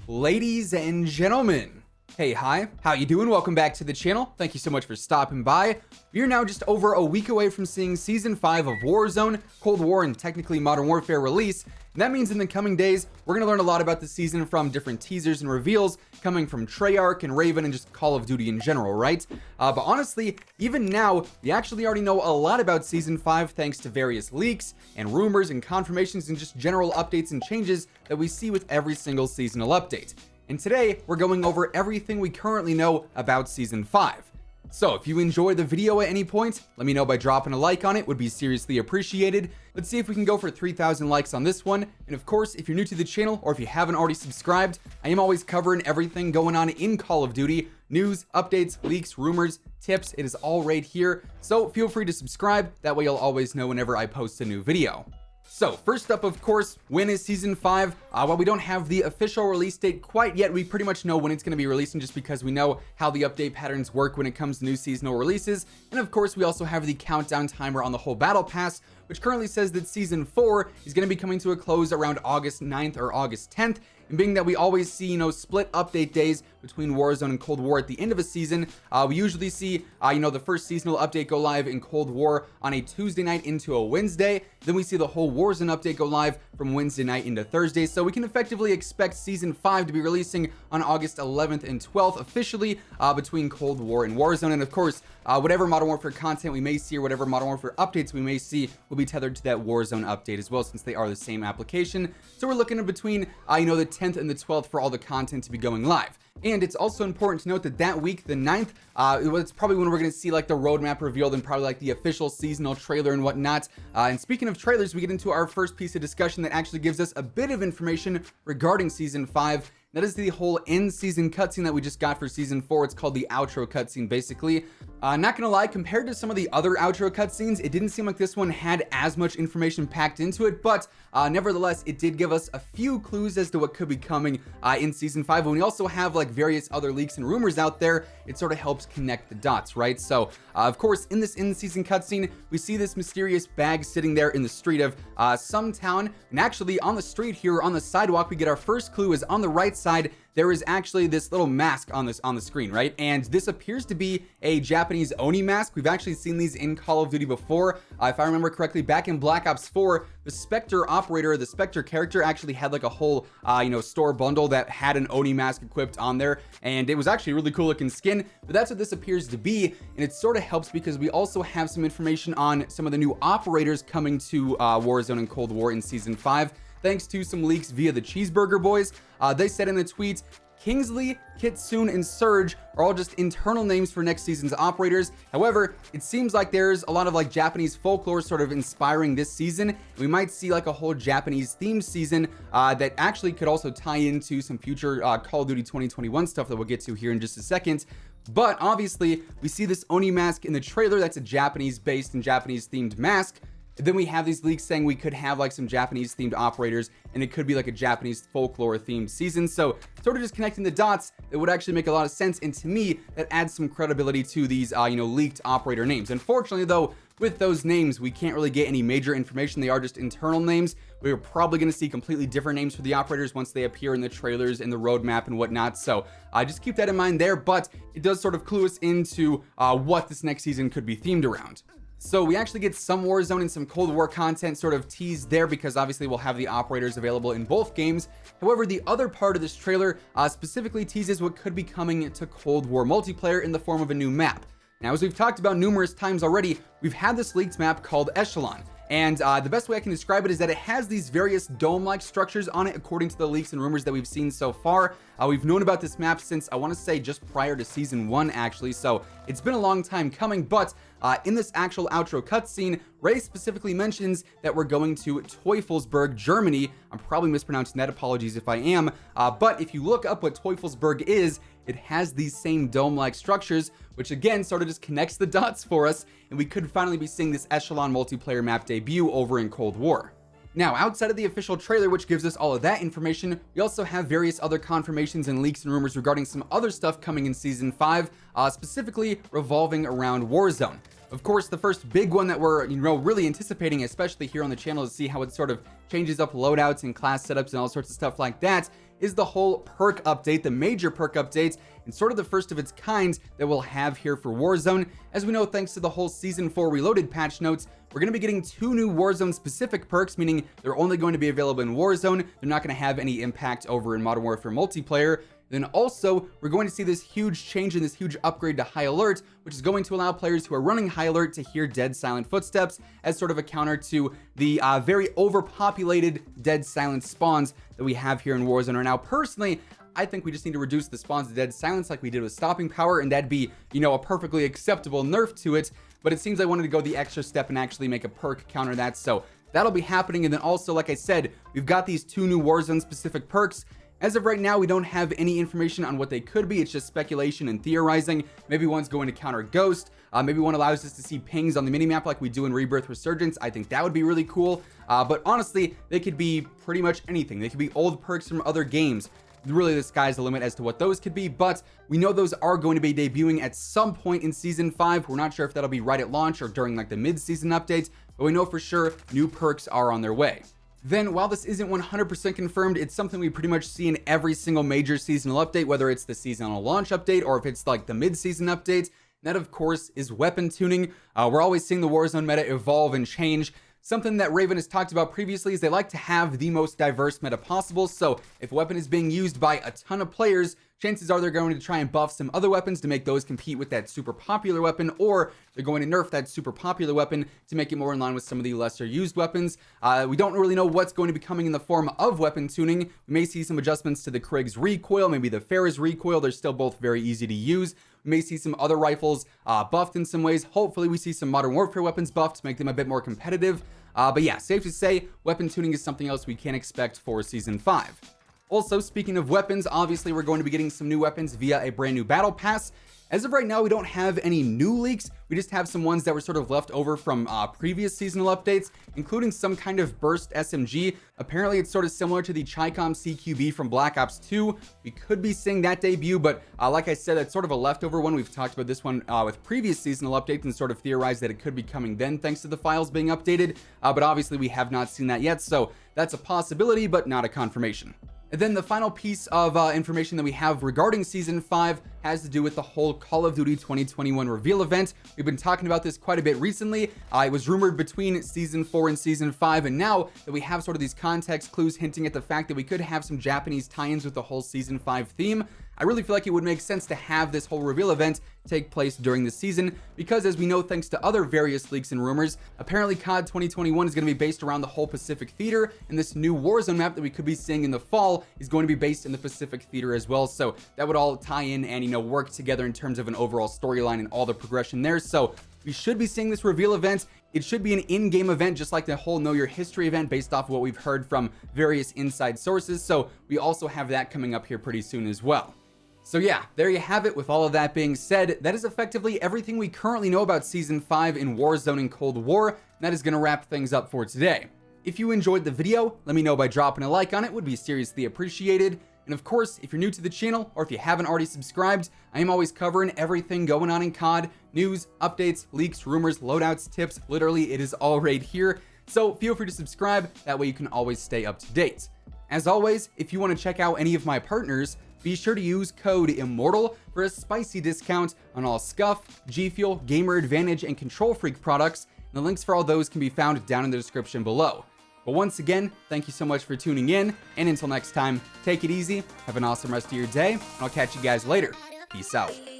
Ladies and gentlemen, hey, hi, how you doing? Welcome back to the channel. Thank you so much for stopping by. We are now just over a week away from seeing Season 5 of Warzone, Cold War, and technically Modern Warfare release. And that means in the coming days, we're going to learn a lot about the season from different teasers and reveals coming from Treyarch and Raven and just Call of Duty in general, right? But honestly, even now, we actually already know a lot about Season 5 thanks to various leaks and rumors and confirmations and just general updates and changes that we see with every single seasonal update. And today, we're going over everything we currently know about Season 5. So if you enjoyed the video at any point, let me know by dropping a like on it, would be seriously appreciated. Let's see if we can go for 3,000 likes on this one. And of course, if you're new to the channel or if you haven't already subscribed, I am always covering everything going on in Call of Duty. News, updates, leaks, rumors, tips, it is all right here. So feel free to subscribe, that way you'll always know whenever I post a new video. So first up, of course, when is Season 5? While we don't have the official release date quite yet, we pretty much know when it's going to be releasing just because we know how the update patterns work when it comes to new seasonal releases. And of course, we also have the countdown timer on the whole battle pass, which currently says that Season 4 is going to be coming to a close around August 9th or August 10th. And being that we always see, split update days between Warzone and Cold War at the end of a season, we usually see, the first seasonal update go live in Cold War on a Tuesday night into a Wednesday. Then we see the whole Warzone update go live from Wednesday night into Thursday. So we can effectively expect Season 5 to be releasing on August 11th and 12th officially between Cold War and Warzone. And of course, whatever Modern Warfare content we may see or whatever Modern Warfare updates we may see will be tethered to that Warzone update as well, since they are the same application. So we're looking in between, the 10th and the 12th for all the content to be going live. And it's also important to note that that week, the 9th, it's probably when we're going to see like the roadmap revealed and probably like the official seasonal trailer and whatnot. And speaking of trailers, we get into our first piece of discussion that actually gives us a bit of information regarding Season 5. That is the whole end season cutscene that we just got for Season 4. It's called the outro cutscene, basically. Not gonna lie, compared to some of the other outro cutscenes, it didn't seem like this one had as much information packed into it, but nevertheless, it did give us a few clues as to what could be coming in Season 5. When we also have like various other leaks and rumors out there, it sort of helps connect the dots, right? So, of course, in this in-season cutscene, we see this mysterious bag sitting there in the street of some town, and actually on the street here on the sidewalk, we get our first clue is on the right side. There is actually this little mask on the screen, right? And this appears to be a Japanese Oni mask. We've actually seen these in Call of Duty before. If I remember correctly, back in Black Ops 4, the Spectre operator, the Spectre character actually had like a whole, store bundle that had an Oni mask equipped on there. And it was actually a really cool looking skin, but that's what this appears to be. And it sort of helps because we also have some information on some of the new operators coming to Warzone and Cold War in Season 5. Thanks to some leaks via the Cheeseburger Boys. They said in a tweet, Kingsley, Kitsune, and Surge are all just internal names for next season's operators. However, it seems like there's a lot of like Japanese folklore sort of inspiring this season. We might see like a whole Japanese themed season that actually could also tie into some future Call of Duty 2021 stuff that we'll get to here in just a second. But obviously, we see this Oni mask in the trailer. That's a Japanese-based and Japanese-themed mask. Then we have these leaks saying we could have like some Japanese themed operators and it could be like a Japanese folklore themed season. So sort of just connecting the dots, it would actually make a lot of sense. And to me, that adds some credibility to these, leaked operator names. Unfortunately though, with those names, we can't really get any major information. They are just internal names. We're probably going to see completely different names for the operators once they appear in the trailers and the roadmap and whatnot. So just keep that in mind there, but it does sort of clue us into what this next season could be themed around. So we actually get some Warzone and some Cold War content sort of teased there because obviously we'll have the operators available in both games. However, the other part of this trailer specifically teases what could be coming to Cold War multiplayer in the form of a new map. Now, as we've talked about numerous times already, we've had this leaked map called Echelon. And the best way I can describe it is that it has these various dome-like structures on it, according to the leaks and rumors that we've seen so far. We've known about this map since, I want to say, just prior to Season 1, actually. So it's been a long time coming, but in this actual outro cutscene, Ray specifically mentions that we're going to Teufelsberg, Germany. I'm probably mispronouncing that, apologies if I am. But if you look up what Teufelsberg is, it has these same dome-like structures, which again sort of just connects the dots for us, and we could finally be seeing this Echelon multiplayer map debut over in Cold War. Now, outside of the official trailer, which gives us all of that information, we also have various other confirmations and leaks and rumors regarding some other stuff coming in Season 5, specifically revolving around Warzone. Of course, the first big one that we're really anticipating, especially here on the channel, to see how it sort of changes up loadouts and class setups and all sorts of stuff like that, is the whole perk update, the major perk update, and sort of the first of its kind that we'll have here for Warzone. As we know, thanks to the whole Season 4 Reloaded patch notes, we're going to be getting 2 new Warzone specific perks, meaning they're only going to be available in Warzone. They're not going to have any impact over in Modern Warfare multiplayer. Then also, we're going to see this huge change and this huge upgrade to High Alert, which is going to allow players who are running High Alert to hear dead silent footsteps as sort of a counter to the very overpopulated dead silent spawns that we have here in Warzone right now. Personally, I think we just need to reduce the spawns to dead silence like we did with stopping power, and that'd be, you know, a perfectly acceptable nerf to it. But it seems I wanted to go the extra step and actually make a perk counter that, so that'll be happening. And then also, like I said, we've got these 2 new Warzone specific perks. As of right now, we don't have any information on what they could be. It's just speculation and theorizing. Maybe one's going to counter Ghost. Maybe one allows us to see pings on the minimap like we do in Rebirth Resurgence. I think that would be really cool. But honestly, they could be pretty much anything. They could be old perks from other games. Really, the sky's the limit as to what those could be, but we know those are going to be debuting at some point in Season 5. We're not sure if that'll be right at launch or during like the mid-season updates, but we know for sure new perks are on their way. Then, while this isn't 100% confirmed, it's something we pretty much see in every single major seasonal update, whether it's the seasonal launch update or if it's like the mid-season updates. And that, of course, is weapon tuning. We're always seeing the Warzone meta evolve and change. Something that Raven has talked about previously is they like to have the most diverse meta possible. So if a weapon is being used by a ton of players, chances are they're going to try and buff some other weapons to make those compete with that super popular weapon, or they're going to nerf that super popular weapon to make it more in line with some of the lesser used weapons. We don't really know what's going to be coming in the form of weapon tuning. We may see some adjustments to the Krieg's recoil, maybe the Farah's recoil. They're still both very easy to use. We may see some other rifles buffed in some ways. Hopefully we see some Modern Warfare weapons buffed to make them a bit more competitive. But yeah, safe to say, weapon tuning is something else we can expect for Season 5. Also, speaking of weapons, obviously we're going to be getting some new weapons via a brand new battle pass. As of right now, we don't have any new leaks. We just have some ones that were sort of left over from previous seasonal updates, including some kind of burst SMG. Apparently, it's sort of similar to the Chicom CQB from Black Ops 2. We could be seeing that debut, but like I said, it's sort of a leftover one. We've talked about this one with previous seasonal updates and sort of theorized that it could be coming then thanks to the files being updated. But obviously, we have not seen that yet, so that's a possibility, but not a confirmation. And then the final piece of information that we have regarding Season 5 has to do with the whole Call of Duty 2021 reveal event. We've been talking about this quite a bit recently. It was rumored between Season 4 and Season 5, and now that we have sort of these context clues hinting at the fact that we could have some Japanese tie-ins with the whole Season 5 theme, I really feel like it would make sense to have this whole reveal event take place during the season, because as we know, thanks to other various leaks and rumors, apparently COD 2021 is going to be based around the whole Pacific Theater, and this new Warzone map that we could be seeing in the fall is going to be based in the Pacific Theater as well. So that would all tie in and, you know, work together in terms of an overall storyline and all the progression there. So we should be seeing this reveal event. It should be an in-game event, just like the whole Know Your History event based off of what we've heard from various inside sources. So we also have that coming up here pretty soon as well. So yeah, there you have it. With all of that being said, that is effectively everything we currently know about Season 5 in Warzone and Cold War, and that is going to wrap things up for today. If you enjoyed the video, let me know by dropping a like on it. Would be seriously appreciated. And of course, if you're new to the channel, or if you haven't already subscribed, I am always covering everything going on in COD, news, updates, leaks, rumors, loadouts, tips, literally it is all right here. So feel free to subscribe, that way you can always stay up to date. As always, if you want to check out any of my partners, be sure to use code IMMORTAL for a spicy discount on all Scuff, G Fuel, Gamer Advantage, and Control Freak products. And the links for all those can be found down in the description below. But once again, thank you so much for tuning in, and until next time, take it easy, have an awesome rest of your day, and I'll catch you guys later. Peace out.